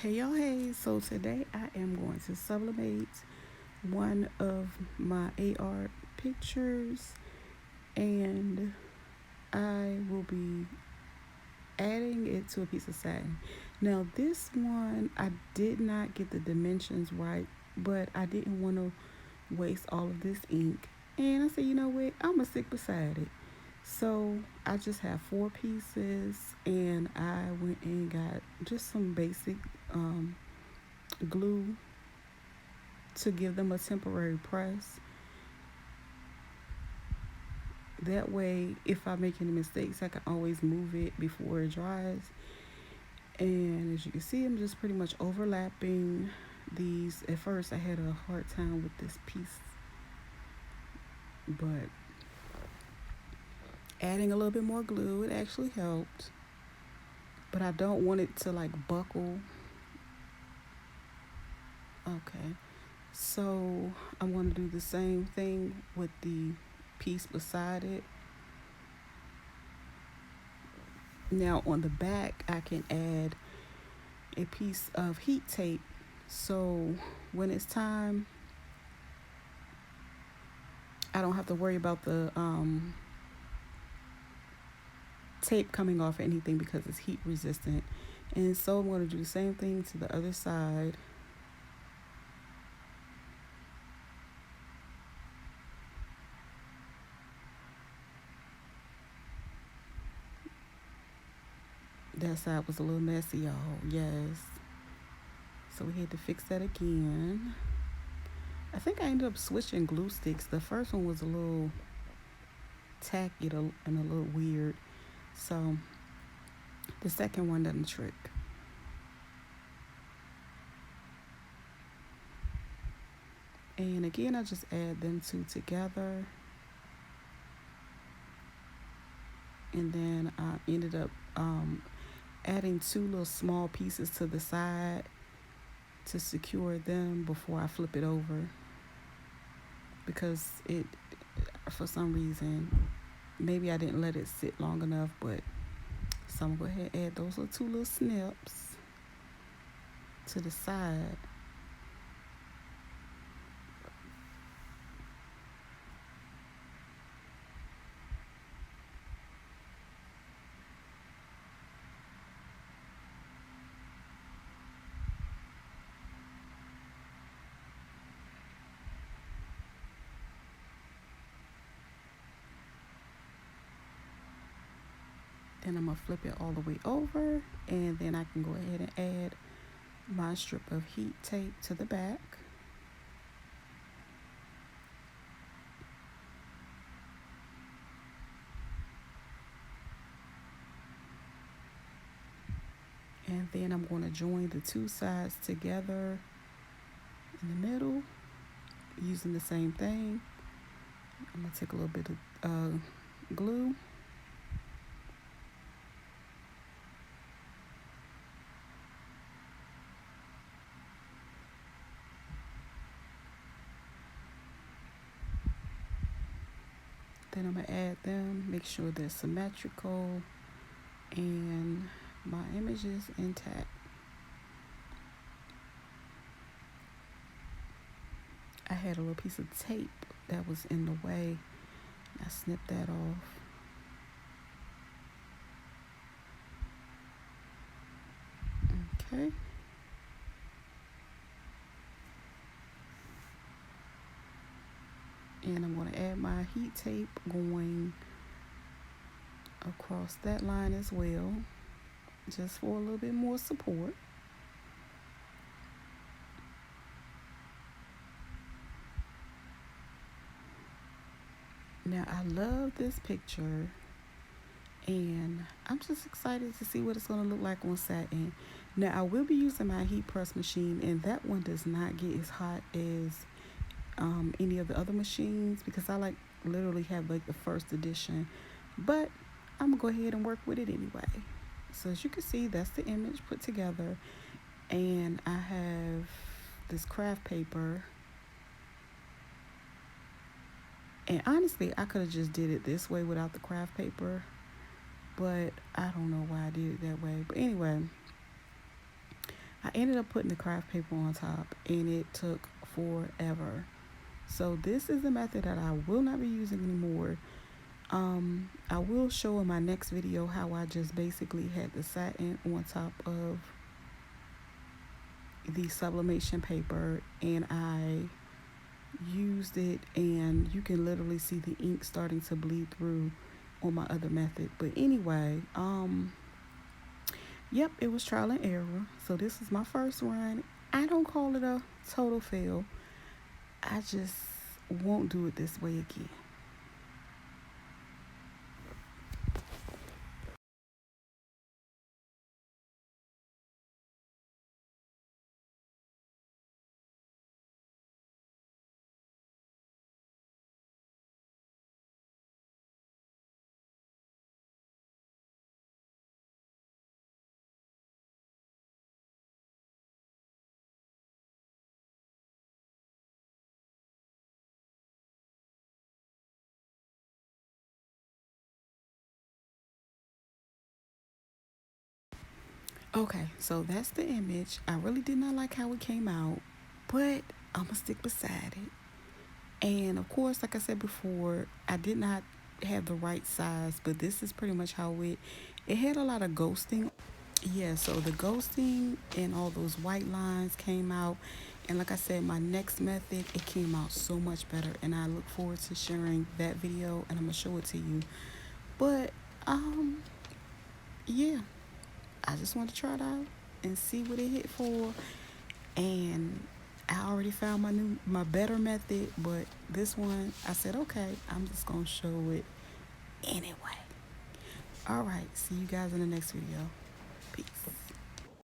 Hey y'all, hey. So today I am going to sublimate one of my AR pictures, and I will be adding it to a piece of satin. Now, this one I did not get the dimensions right, but I didn't want to waste all of this ink. And I said, you know what? I'm going to stick beside it. So I just have four pieces, and I went and got just some basic glue to give them a temporary press. That way, if I make any mistakes, I can always move it before it dries. And as you can see, I'm just pretty much overlapping these. At first, I had a hard time with this piece, but adding a little bit more glue, it actually helped. But I don't want it to like buckle. Okay, so I'm going to do the same thing with the piece beside it. Now on the back, I can add a piece of heat tape. So when it's time, I don't have to worry about the tape coming off or anything because it's heat resistant. And so I'm going to do the same thing to the other side. That side was a little messy, y'all. Yes. So we had to fix that again. I think I ended up switching glue sticks. The first one was a little tacky and a little weird. So the second one done the trick. And again, I just add them two together. And then I ended up adding two little small pieces to the side to secure them before I flip it over. Because it, for some reason, maybe I didn't let it sit long enough, but so I'm going to go ahead and add those two little snips to the side. Then I'm going to flip it all the way over, and then I can go ahead and add my strip of heat tape to the back. And then I'm going to join the two sides together in the middle using the same thing. I'm going to take a little bit of glue. Then I'm going to add them, make sure they're symmetrical, and my image is intact. I had a little piece of tape that was in the way. I snipped that off. Okay. And I'm going to add my heat tape going across that line as well, just for a little bit more support. Now I love this picture, and I'm just excited to see what it's going to look like on satin. Now I will be using my heat press machine, and that one does not get as hot as any of the other machines because I like literally have like the first edition, but I'm gonna go ahead and work with it anyway. So as you can see, that's the image put together, and I have this craft paper. And honestly, I could have just did it this way without the craft paper, but I don't know why I did it that way. But anyway, I ended up putting the craft paper on top, and it took forever. So this is a method that I will not be using anymore. I will show in my next video how I just basically had the satin on top of the sublimation paper, and I used it, and you can literally see the ink starting to bleed through on my other method. But anyway, yep, it was trial and error. So this is my first run. I don't call it a total fail. I just won't do it this way again. Okay, so that's the image. I really did not like how it came out, but I'm gonna stick beside it. And of course, like I said before, I did not have the right size, but this is pretty much how it had a lot of ghosting. Yeah, so the ghosting and all those white lines came out. And like I said, my next method, it came out so much better. And I look forward to sharing that video, and I'm gonna show it to you. But yeah, I just want to try it out and see what it hit for. And I already found my better method, but this one I said, okay, I'm just gonna show it anyway. All right, see you guys in the next video. Peace.